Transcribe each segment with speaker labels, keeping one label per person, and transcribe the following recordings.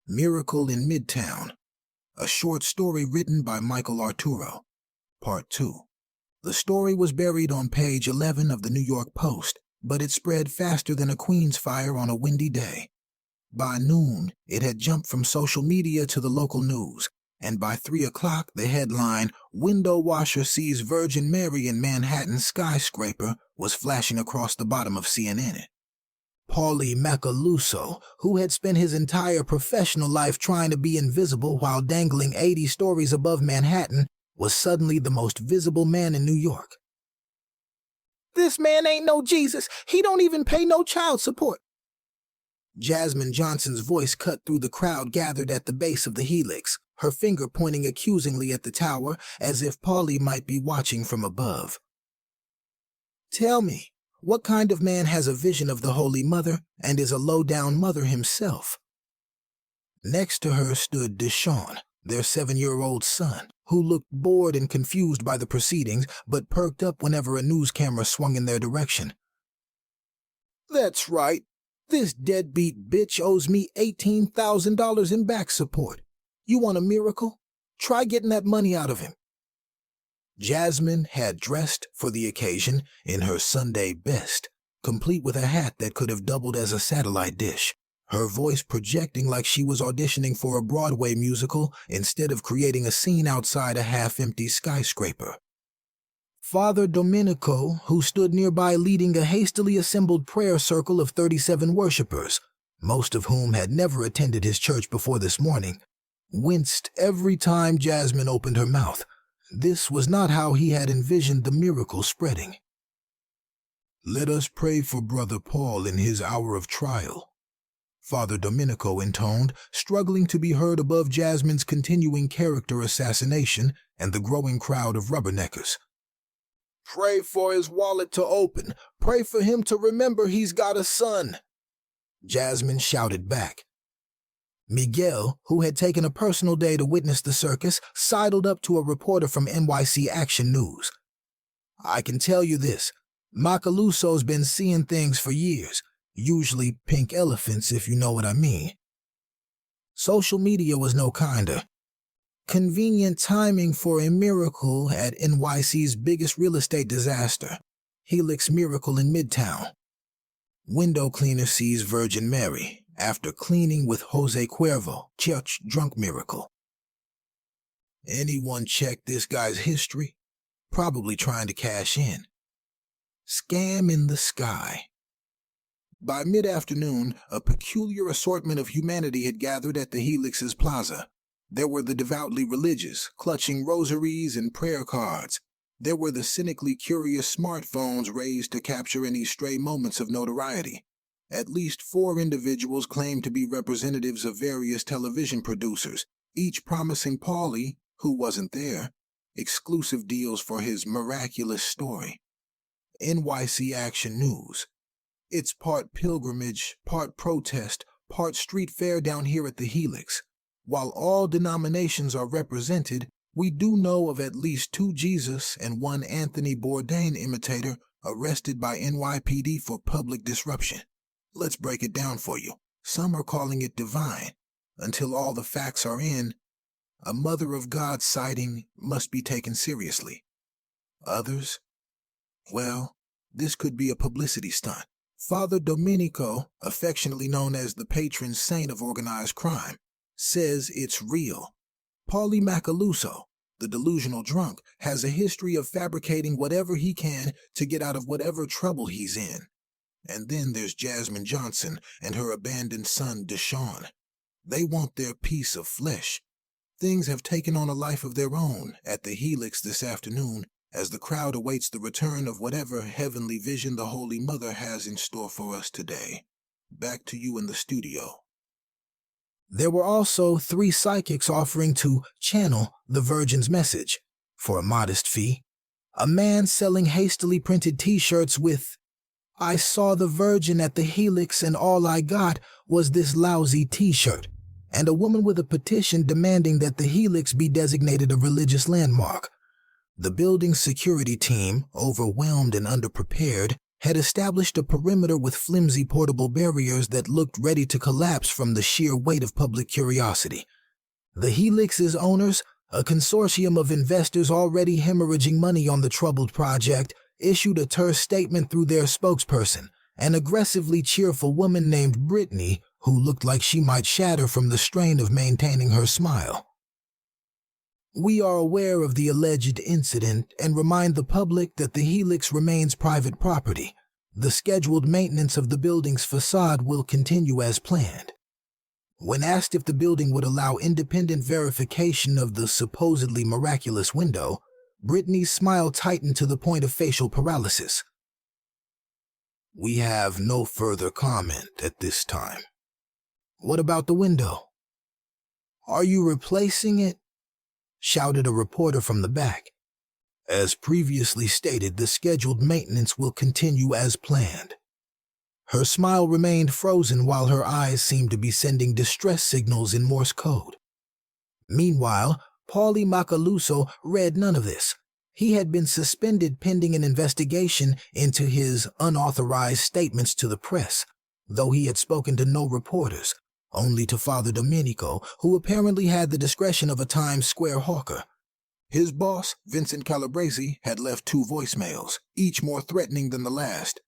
Speaker 1: Miracle in Midtown, a short story written by Michael Arturo. Part 2. The story was buried on page 11 of the New York Post, but it spread faster than a Queen's fire on a windy day. By noon, it had jumped from social media to the local news, and by 3 o'clock the headline, "Window Washer Sees Virgin Mary in Manhattan Skyscraper," was flashing across the bottom of CNN. Paulie Macaluso, who had spent his entire professional life trying to be invisible while dangling 80 stories above Manhattan, was suddenly the most visible man in New York. "This man ain't no Jesus. He don't even pay no child support." Jasmine Johnson's voice cut through the crowd gathered at the base of the Helix, her finger pointing accusingly at the tower as if Paulie might be watching from above. "Tell me, what kind of man has a vision of the Holy Mother and is a low-down mother himself?" Next to her stood Deshaun, their 7-year-old son, who looked bored and confused by the proceedings but perked up whenever a news camera swung in their direction. "That's right. This deadbeat bitch owes me $18,000 in back support. You want a miracle? Try getting that money out of him." Jasmine had dressed for the occasion in her Sunday best, complete with a hat that could have doubled as a satellite dish, her voice projecting like she was auditioning for a Broadway musical instead of creating a scene outside a half-empty skyscraper. Father Domenico, who stood nearby leading a hastily assembled prayer circle of 37 worshipers, most of whom had never attended his church before this morning, winced every time Jasmine opened her mouth. This was not how he had envisioned the miracle spreading. "Let us pray for Brother Paul in his hour of trial," Father Domenico intoned, struggling to be heard above Jasmine's continuing character assassination and the growing crowd of rubberneckers. "Pray for his wallet to open. Pray for him to remember he's got a son," Jasmine shouted back. Miguel, who had taken a personal day to witness the circus, sidled up to a reporter from NYC Action News. "I can tell you this, Macaluso's been seeing things for years, usually pink elephants if you know what I mean." Social media was no kinder. Convenient timing for a miracle at NYC's biggest real estate disaster, Helix Miracle in Midtown. Window cleaner sees Virgin Mary after cleaning with Jose Cuervo, church drunk miracle. Anyone check this guy's history? Probably trying to cash in. Scam in the sky. By mid-afternoon, a peculiar assortment of humanity had gathered at the Helix's plaza. There were the devoutly religious, clutching rosaries and prayer cards. There were the cynically curious smartphones raised to capture any stray moments of notoriety. At least 4 individuals claimed to be representatives of various television producers, each promising Paulie, who wasn't there, exclusive deals for his miraculous story. NYC Action News. It's part pilgrimage, part protest, part street fair down here at the Helix. While all denominations are represented, we do know of at least 2 Jesus and 1 Anthony Bourdain imitator arrested by NYPD for public disruption. Let's break it down for you. Some are calling it divine. Until all the facts are in, a Mother of God sighting must be taken seriously. Others, well, this could be a publicity stunt. Father Domenico, affectionately known as the patron saint of organized crime, says it's real. Paulie Macaluso, the delusional drunk, has a history of fabricating whatever he can to get out of whatever trouble he's in. And then there's Jasmine Johnson and her abandoned son Deshaun. They want their piece of flesh. Things have taken on a life of their own at the Helix this afternoon as the crowd awaits the return of whatever heavenly vision the Holy Mother has in store for us today. Back to you in the studio. There were also 3 psychics offering to channel the Virgin's message for a modest fee. A man selling hastily printed T-shirts with, "I saw the Virgin at the Helix and all I got was this lousy T-shirt," and a woman with a petition demanding that the Helix be designated a religious landmark. The building's security team, overwhelmed and underprepared, had established a perimeter with flimsy portable barriers that looked ready to collapse from the sheer weight of public curiosity. The Helix's owners, a consortium of investors already hemorrhaging money on the troubled project, issued a terse statement through their spokesperson, an aggressively cheerful woman named Brittany, who looked like she might shatter from the strain of maintaining her smile. "We are aware of the alleged incident and remind the public that the Helix remains private property. The scheduled maintenance of the building's facade will continue as planned." When asked if the building would allow independent verification of the supposedly miraculous window, Brittany's smile tightened to the point of facial paralysis. "We have no further comment at this time." "What about the window?" "Are you replacing it?" shouted a reporter from the back. "As previously stated, the scheduled maintenance will continue as planned." Her smile remained frozen while her eyes seemed to be sending distress signals in Morse code. Meanwhile, Paulie Macaluso read none of this. He had been suspended pending an investigation into his unauthorized statements to the press, though he had spoken to no reporters, only to Father Domenico, who apparently had the discretion of a Times Square hawker. His boss, Vincent Calabrese, had left 2 voicemails, each more threatening than the last.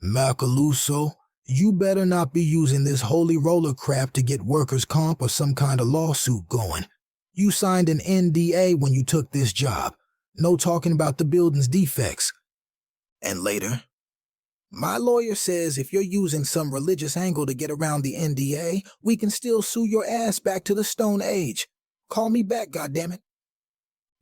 Speaker 1: "Macaluso, you better not be using this holy roller crap to get workers' comp or some kind of lawsuit going. You signed an NDA when you took this job. No talking about the building's defects." And later, "My lawyer says if you're using some religious angle to get around the NDA, we can still sue your ass back to the Stone Age. Call me back, goddammit."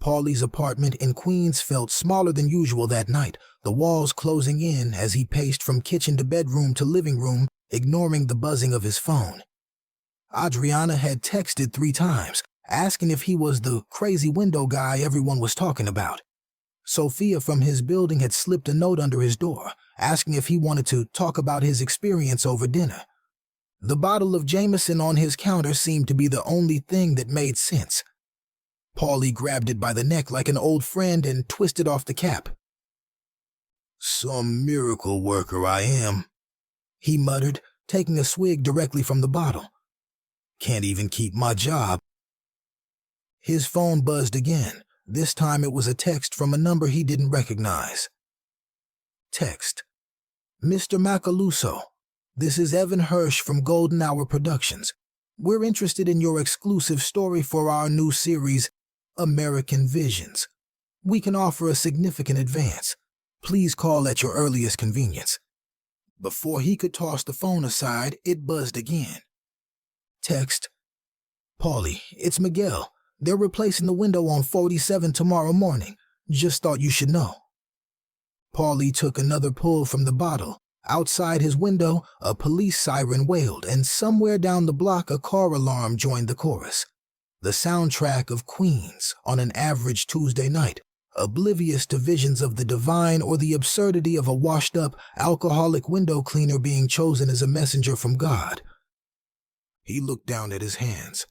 Speaker 1: Paulie's apartment in Queens felt smaller than usual that night, the walls closing in as he paced from kitchen to bedroom to living room, ignoring the buzzing of his phone. Adriana had texted 3 times, asking if he was the crazy window guy everyone was talking about. Sophia from his building had slipped a note under his door, asking if he wanted to talk about his experience over dinner. The bottle of Jameson on his counter seemed to be the only thing that made sense. Paulie grabbed it by the neck like an old friend and twisted off the cap. "Some miracle worker I am," he muttered, taking a swig directly from the bottle. "Can't even keep my job." His phone buzzed again. This time it was a text from a number he didn't recognize. Text: "Mr. Macaluso, this is Evan Hirsch from Golden Hour Productions. We're interested in your exclusive story for our new series, American Visions. We can offer a significant advance. Please call at your earliest convenience." Before he could toss the phone aside, it buzzed again. Text: "Paulie, it's Miguel. They're replacing the window on 47 tomorrow morning. Just thought you should know." Paulie took another pull from the bottle. Outside his window, a police siren wailed, and somewhere down the block a car alarm joined the chorus. The soundtrack of Queens on an average Tuesday night, oblivious to visions of the divine or the absurdity of a washed-up, alcoholic window cleaner being chosen as a messenger from God. He looked down at his hands,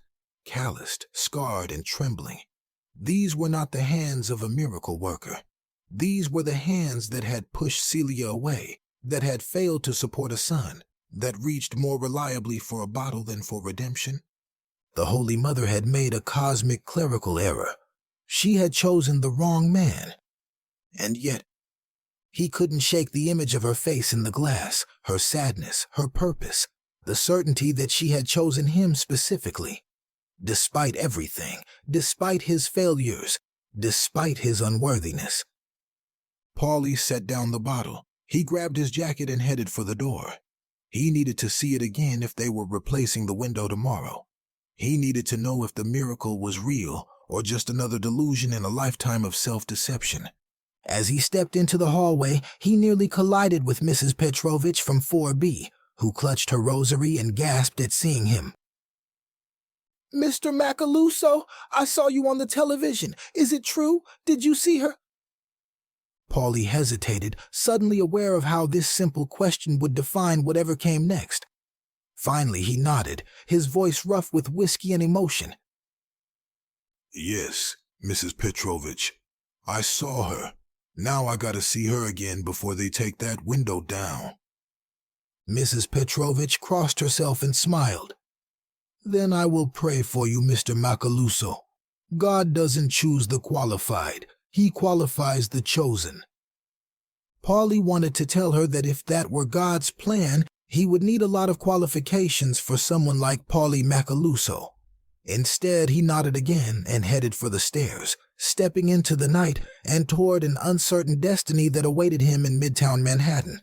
Speaker 1: calloused, scarred, and trembling. These were not the hands of a miracle worker. These were the hands that had pushed Celia away, that had failed to support a son, that reached more reliably for a bottle than for redemption. The Holy Mother had made a cosmic clerical error. She had chosen the wrong man. And yet, he couldn't shake the image of her face in the glass, her sadness, her purpose, the certainty that she had chosen him specifically. Despite everything, despite his failures, despite his unworthiness. Paulie set down the bottle. He grabbed his jacket and headed for the door. He needed to see it again if they were replacing the window tomorrow. He needed to know if the miracle was real or just another delusion in a lifetime of self-deception. As he stepped into the hallway, he nearly collided with Mrs. Petrovich from 4B, who clutched her rosary and gasped at seeing him. "Mr. Macaluso, I saw you on the television. Is it true? Did you see her?" Paulie hesitated, suddenly aware of how this simple question would define whatever came next. Finally, he nodded, his voice rough with whiskey and emotion. "Yes, Mrs. Petrovich. I saw her. Now I gotta see her again before they take that window down." Mrs. Petrovich crossed herself and smiled. "Then I will pray for you, Mr. Macaluso. God doesn't choose the qualified. He qualifies the chosen." Paulie wanted to tell her that if that were God's plan, he would need a lot of qualifications for someone like Paulie Macaluso. Instead, he nodded again and headed for the stairs, stepping into the night and toward an uncertain destiny that awaited him in Midtown Manhattan.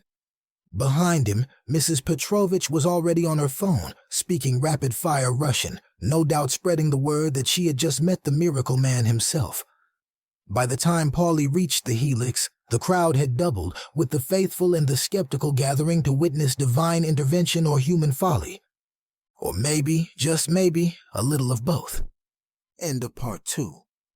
Speaker 1: Behind him, Mrs. Petrovich was already on her phone, speaking rapid-fire Russian, no doubt spreading the word that she had just met the miracle man himself. By the time Paulie reached the Helix, the crowd had doubled, with the faithful and the skeptical gathering to witness divine intervention or human folly. Or maybe, just maybe, a little of both. End of part 2.